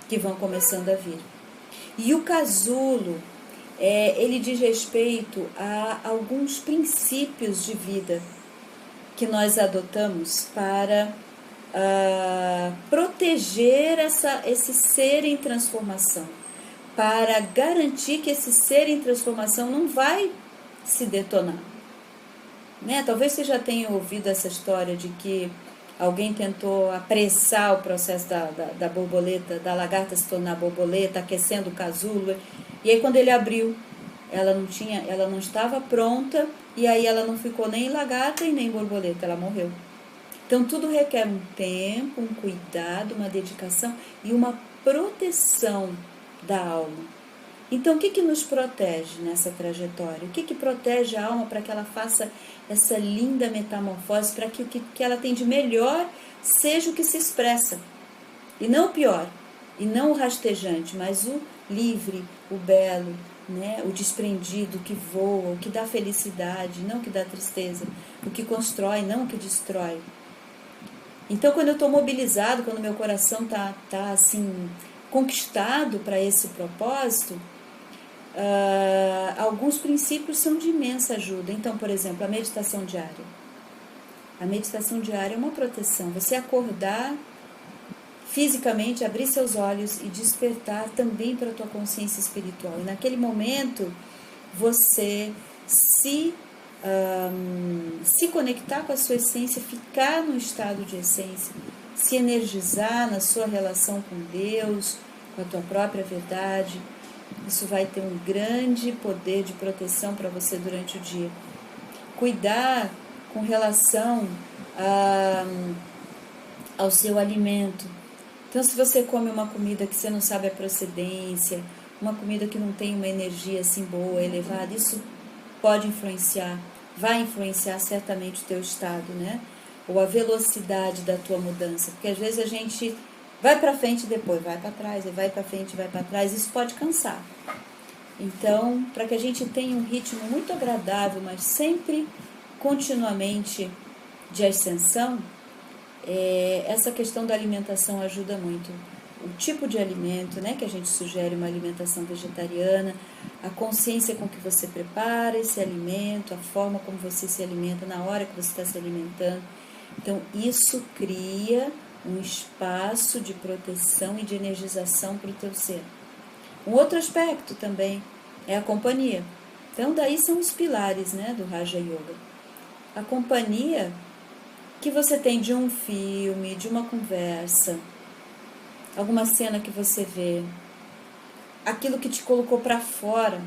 S1: que vão começando a vir. E o casulo, ele diz respeito a alguns princípios de vida que nós adotamos para proteger esse ser em transformação, para garantir que esse ser em transformação não vai se detonar. Né? Talvez você já tenha ouvido essa história de que alguém tentou apressar o processo da borboleta, da lagarta se tornar borboleta, aquecendo o casulo, e aí quando ele abriu, ela não estava pronta, e aí ela não ficou nem lagarta e nem borboleta, ela morreu. Então tudo requer um tempo, um cuidado, uma dedicação e uma proteção da alma. Então o que nos protege nessa trajetória? O que protege a alma para que ela faça essa linda metamorfose, para que o que ela tem de melhor seja o que se expressa, e não o pior, e não o rastejante, mas o livre, o belo, né? O desprendido, o que voa, o que dá felicidade, não o que dá tristeza, o que constrói, não o que destrói. Então, quando eu estou mobilizado, quando meu coração está assim, conquistado para esse propósito, alguns princípios são de imensa ajuda. Então, por exemplo, a meditação diária. A meditação diária é uma proteção. Você acordar fisicamente, abrir seus olhos e despertar também para a tua consciência espiritual. E naquele momento, você se conectar com a sua essência, ficar no estado de essência, se energizar na sua relação com Deus, com a tua própria verdade. Isso vai ter um grande poder de proteção para você durante o dia. Cuidar com relação ao seu alimento. Então, se você come uma comida que você não sabe a procedência, uma comida que não tem uma energia assim boa, elevada, isso pode influenciar, vai influenciar certamente o teu estado, né? Ou a velocidade da tua mudança. Porque às vezes a gente vai para frente e depois vai para trás, e vai para frente e vai para trás, isso pode cansar. Então, para que a gente tenha um ritmo muito agradável, mas sempre continuamente de ascensão, essa questão da alimentação ajuda muito. O tipo de alimento, né, que a gente sugere uma alimentação vegetariana, a consciência com que você prepara esse alimento, a forma como você se alimenta na hora que você está se alimentando. Então, isso cria um espaço de proteção e de energização para o teu ser. Um outro aspecto também é a companhia. Então, daí são os pilares, né, do Raja Yoga. A companhia que você tem de um filme, de uma conversa, alguma cena que você vê, aquilo que te colocou para fora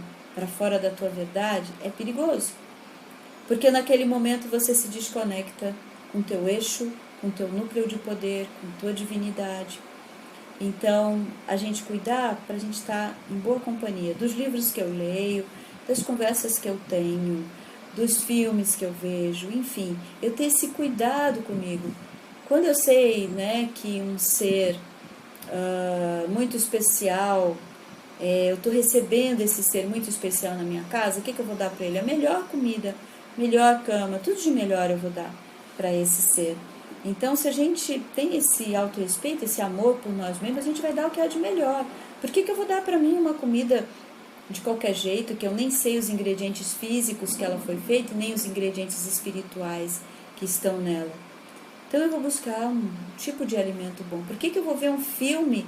S1: da tua verdade, é perigoso. Porque naquele momento você se desconecta com teu eixo, com teu núcleo de poder, com tua divinidade. Então, a gente cuidar para a gente estar em boa companhia dos livros que eu leio, das conversas que eu tenho, dos filmes que eu vejo, enfim, eu ter esse cuidado comigo. Quando eu sei, né, que um ser muito especial, eu estou recebendo esse ser muito especial na minha casa, o que eu vou dar para ele? A melhor comida, melhor cama, tudo de melhor eu vou dar para esse ser. Então, se a gente tem esse autorrespeito, esse amor por nós mesmos, a gente vai dar o que é de melhor. Por que eu vou dar para mim uma comida de qualquer jeito, que eu nem sei os ingredientes físicos que ela foi feita, nem os ingredientes espirituais que estão nela? Então, eu vou buscar um tipo de alimento bom. Por que eu vou ver um filme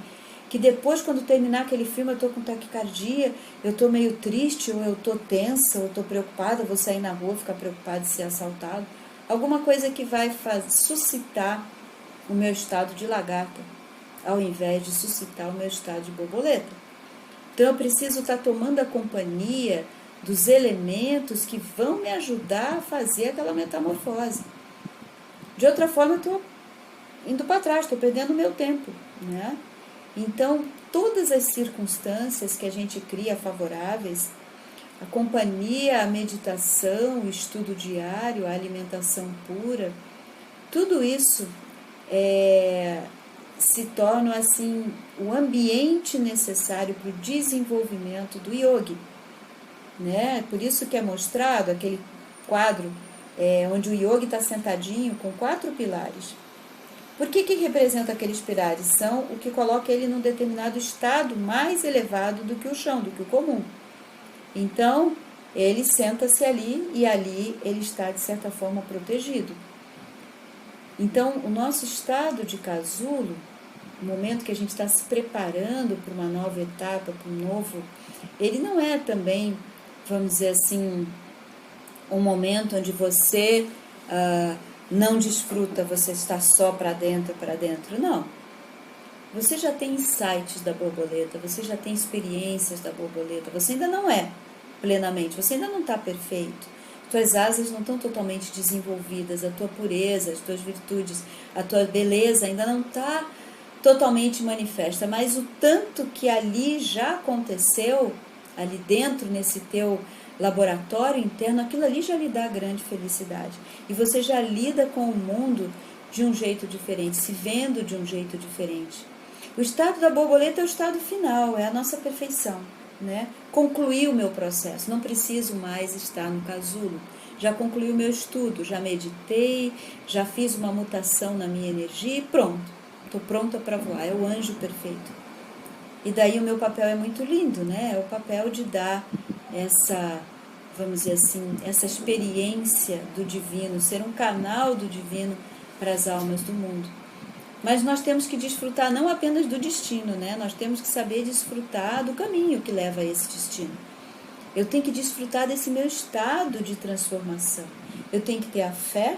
S1: que depois, quando terminar aquele filme, eu estou com taquicardia, eu estou meio triste, ou eu estou tensa, ou eu estou preocupada, eu vou sair na rua, ficar preocupada de ser assaltado? Alguma coisa que vai suscitar o meu estado de lagarta, ao invés de suscitar o meu estado de borboleta. Então, eu preciso estar tomando a companhia dos elementos que vão me ajudar a fazer aquela metamorfose. De outra forma, eu estou indo para trás, estou perdendo o meu tempo, né? Então, todas as circunstâncias que a gente cria favoráveis, a companhia, a meditação, o estudo diário, a alimentação pura, tudo isso se torna assim o ambiente necessário para o desenvolvimento do yogi, né? Por isso que é mostrado aquele quadro onde o yogi está sentadinho com 4 pilares. Por que representa aqueles pilares? São o que coloca ele num determinado estado mais elevado do que o chão, do que o comum. Então, ele senta-se ali e ali ele está, de certa forma, protegido. Então, o nosso estado de casulo, o momento que a gente está se preparando para uma nova etapa, para um novo, ele não é também, vamos dizer assim, um momento onde você não desfruta, você está só para dentro, não. Você já tem insights da borboleta, você já tem experiências da borboleta, você ainda não é plenamente, você ainda não está perfeito. Tuas asas não estão totalmente desenvolvidas, a tua pureza, as tuas virtudes, a tua beleza ainda não está totalmente manifesta, mas o tanto que ali já aconteceu, ali dentro, nesse teu laboratório interno, aquilo ali já lhe dá grande felicidade. E você já lida com o mundo de um jeito diferente, se vendo de um jeito diferente. O estado da borboleta é o estado final, é a nossa perfeição, né? Concluí o meu processo, não preciso mais estar no casulo. Já concluí o meu estudo, já meditei, já fiz uma mutação na minha energia e pronto. Estou pronta para voar, é o anjo perfeito. E daí o meu papel é muito lindo, né? É o papel de dar essa, vamos dizer assim, essa experiência do divino, ser um canal do divino para as almas do mundo. Mas nós temos que desfrutar não apenas do destino, né? Nós temos que saber desfrutar do caminho que leva a esse destino. Eu tenho que desfrutar desse meu estado de transformação. Eu tenho que ter a fé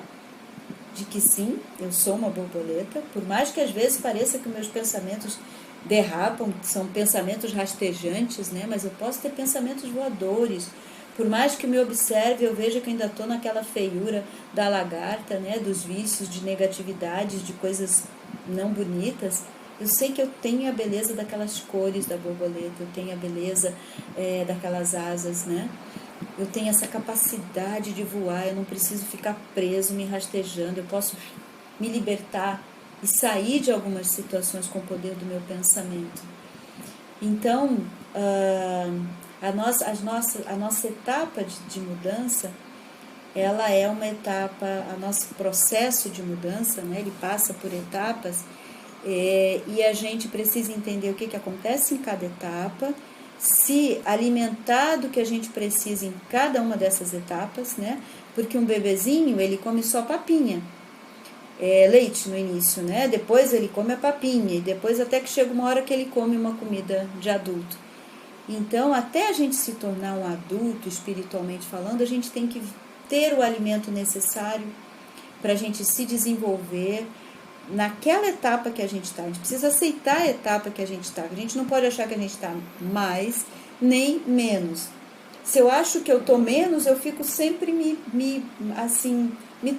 S1: de que sim, eu sou uma borboleta, por mais que às vezes pareça que meus pensamentos derrapam, são pensamentos rastejantes, né? Mas eu posso ter pensamentos voadores. Por mais que me observe, eu veja que ainda estou naquela feiura da lagarta, né? Dos vícios, de negatividades, de coisas não bonitas. Eu sei que eu tenho a beleza daquelas cores da borboleta, eu tenho a beleza daquelas asas, né? Eu tenho essa capacidade de voar, eu não preciso ficar preso, me rastejando, eu posso me libertar e sair de algumas situações com o poder do meu pensamento. Então, A nossa etapa de mudança, ela é uma etapa, o nosso processo de mudança, né, ele passa por etapas, e a gente precisa entender o que acontece em cada etapa, se alimentar do que a gente precisa em cada uma dessas etapas, né? Porque um bebezinho, ele come só papinha, leite no início, né? Depois ele come a papinha, e depois até que chega uma hora que ele come uma comida de adulto. Então, até a gente se tornar um adulto, espiritualmente falando, a gente tem que ter o alimento necessário para a gente se desenvolver naquela etapa que a gente está. A gente precisa aceitar a etapa que a gente está. A gente não pode achar que a gente está mais nem menos. Se eu acho que eu estou menos, eu fico sempre me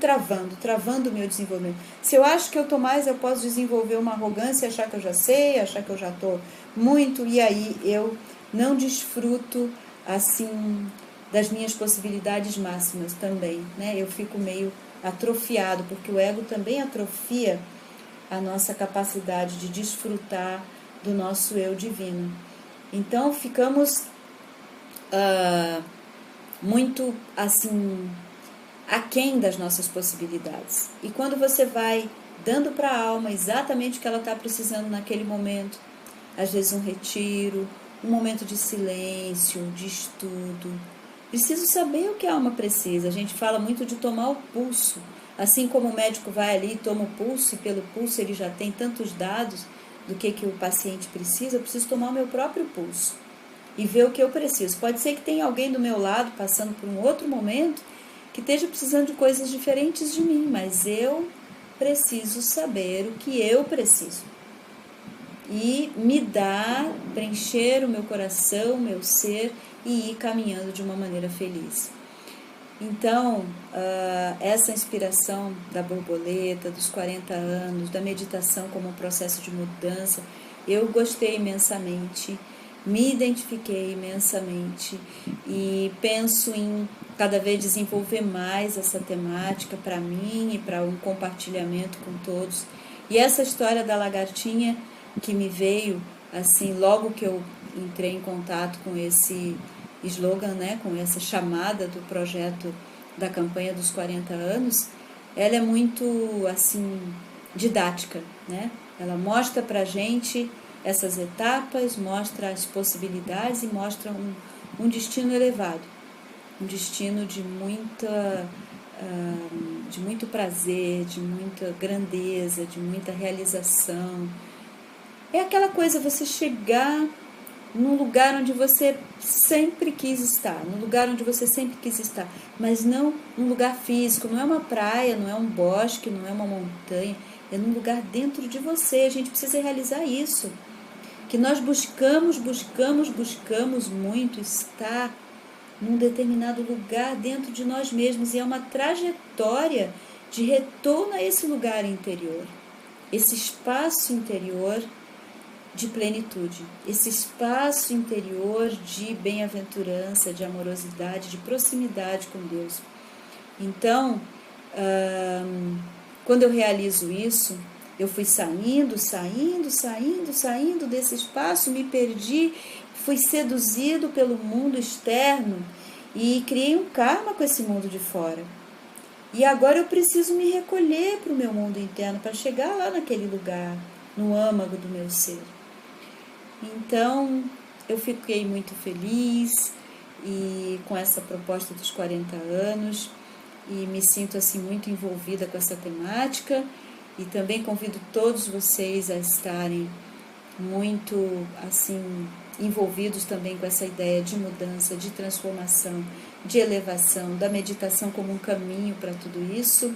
S1: travando o meu desenvolvimento. Se eu acho que eu estou mais, eu posso desenvolver uma arrogância, achar que eu já sei, achar que eu já estou muito, e aí eu não desfruto assim das minhas possibilidades máximas também, né? Eu fico meio atrofiado, porque o ego também atrofia a nossa capacidade de desfrutar do nosso eu divino. Então ficamos muito assim aquém das nossas possibilidades. E quando você vai dando para a alma exatamente o que ela está precisando naquele momento, às vezes um retiro, um momento de silêncio, de estudo, preciso saber o que a alma precisa. A gente fala muito de tomar o pulso. Assim como o médico vai ali e toma o pulso, e pelo pulso ele já tem tantos dados do que o paciente precisa, eu preciso tomar o meu próprio pulso e ver o que eu preciso. Pode ser que tenha alguém do meu lado passando por um outro momento que esteja precisando de coisas diferentes de mim, mas eu preciso saber o que eu preciso. E me dar, preencher o meu coração, o meu ser e ir caminhando de uma maneira feliz. Então, essa inspiração da borboleta, dos 40 anos, da meditação como um processo de mudança, eu gostei imensamente, me identifiquei imensamente e penso em cada vez desenvolver mais essa temática para mim e para um compartilhamento com todos. E essa história da lagartinha que me veio, assim, logo que eu entrei em contato com esse slogan, né, com essa chamada do projeto da campanha dos 40 anos, ela é muito, assim, didática, né? Ela mostra pra gente essas etapas, mostra as possibilidades e mostra um destino elevado, um destino de muito prazer, de muita grandeza, de muita realização. É aquela coisa, você chegar num lugar onde você sempre quis estar, num lugar onde você sempre quis estar, mas não num lugar físico, não é uma praia, não é um bosque, não é uma montanha, é num lugar dentro de você. A gente precisa realizar isso, que nós buscamos muito estar num determinado lugar dentro de nós mesmos, e é uma trajetória de retorno a esse lugar interior, esse espaço interior de plenitude, esse espaço interior de bem-aventurança, de amorosidade, de proximidade com Deus. Então, quando eu realizo isso, eu fui saindo desse espaço, me perdi, fui seduzido pelo mundo externo e criei um karma com esse mundo de fora. E agora eu preciso me recolher para o meu mundo interno, para chegar lá naquele lugar, no âmago do meu ser. Então, eu fiquei muito feliz e com essa proposta dos 40 anos e me sinto assim muito envolvida com essa temática, e também convido todos vocês a estarem muito assim envolvidos também com essa ideia de mudança, de transformação, de elevação, da meditação como um caminho para tudo isso.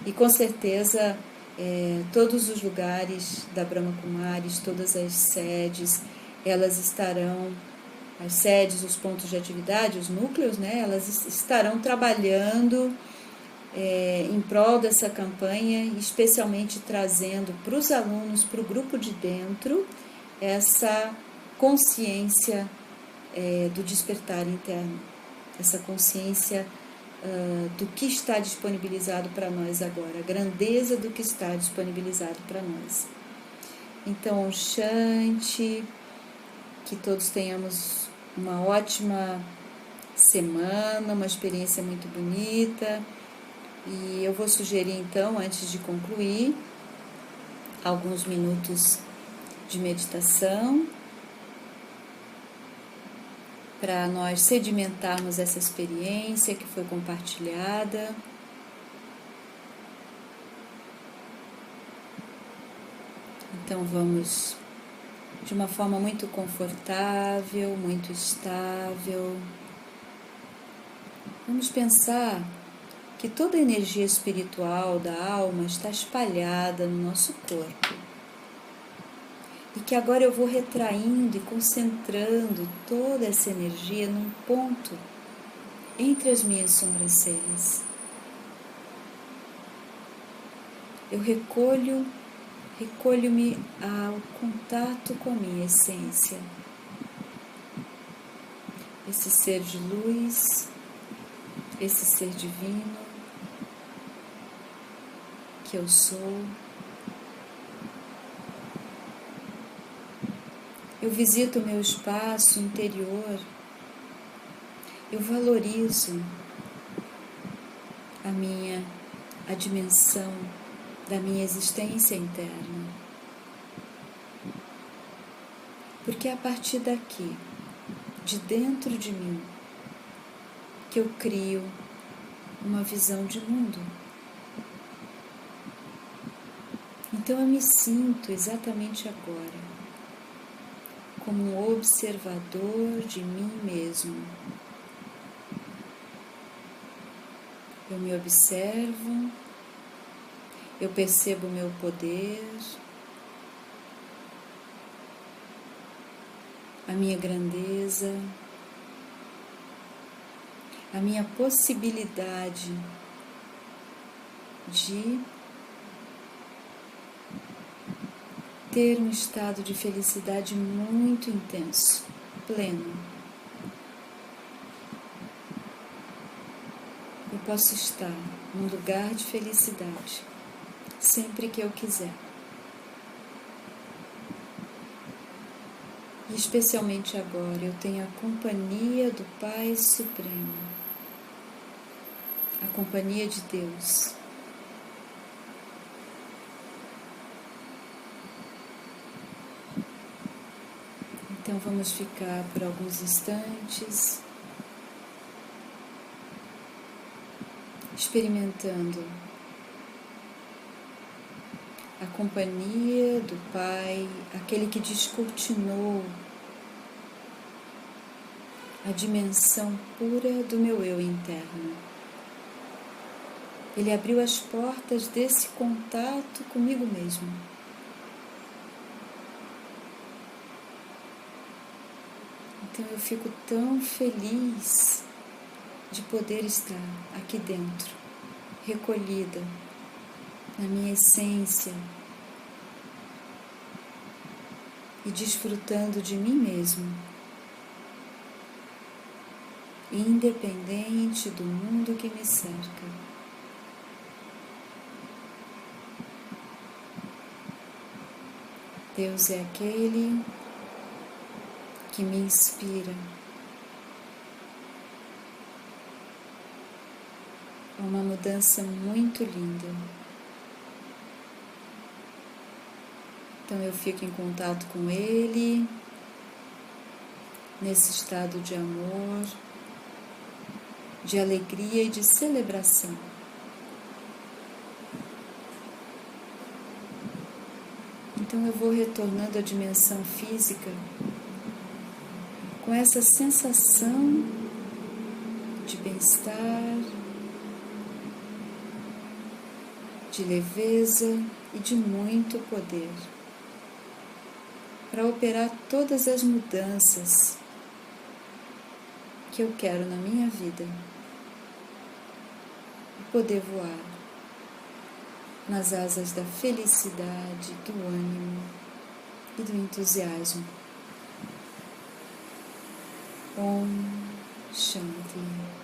S1: E com certeza todos os lugares da Brahma Kumaris, todas as sedes, elas estarão, as sedes, os pontos de atividade, os núcleos, né, elas estarão trabalhando em prol dessa campanha, especialmente trazendo para os alunos, para o grupo de dentro, essa consciência do despertar interno, essa consciência do que está disponibilizado para nós agora, a grandeza do que está disponibilizado para nós. Então, Shanti, que todos tenhamos uma ótima semana, uma experiência muito bonita. E eu vou sugerir então, antes de concluir, alguns minutos de meditação para nós sedimentarmos essa experiência que foi compartilhada. Então vamos de uma forma muito confortável, muito estável. Vamos pensar que toda a energia espiritual da alma está espalhada no nosso corpo. E que agora eu vou retraindo e concentrando toda essa energia num ponto entre as minhas sobrancelhas. Eu recolho-me ao contato com a minha essência. Esse ser de luz, esse ser divino que eu sou. Eu visito o meu espaço interior, eu valorizo a dimensão da minha existência interna. Porque é a partir daqui, de dentro de mim, que eu crio uma visão de mundo. Então eu me sinto exatamente agora como um observador de mim mesmo. Eu me observo, eu percebo o meu poder, a minha grandeza, a minha possibilidade de ter um estado de felicidade muito intenso, pleno. Eu posso estar num lugar de felicidade sempre que eu quiser. E especialmente agora eu tenho a companhia do Pai Supremo, a companhia de Deus. Então vamos ficar por alguns instantes experimentando a companhia do Pai, aquele que descortinou a dimensão pura do meu eu interno. Ele abriu as portas desse contato comigo mesmo. Então eu fico tão feliz de poder estar aqui dentro, recolhida na minha essência e desfrutando de mim mesmo, independente do mundo que me cerca. Deus é aquele que me inspira a uma mudança muito linda. Então eu fico em contato com Ele, nesse estado de amor, de alegria e de celebração. Então eu vou retornando à dimensão física com essa sensação de bem-estar, de leveza e de muito poder, para operar todas as mudanças que eu quero na minha vida e poder voar nas asas da felicidade, do ânimo e do entusiasmo. Om Shanti.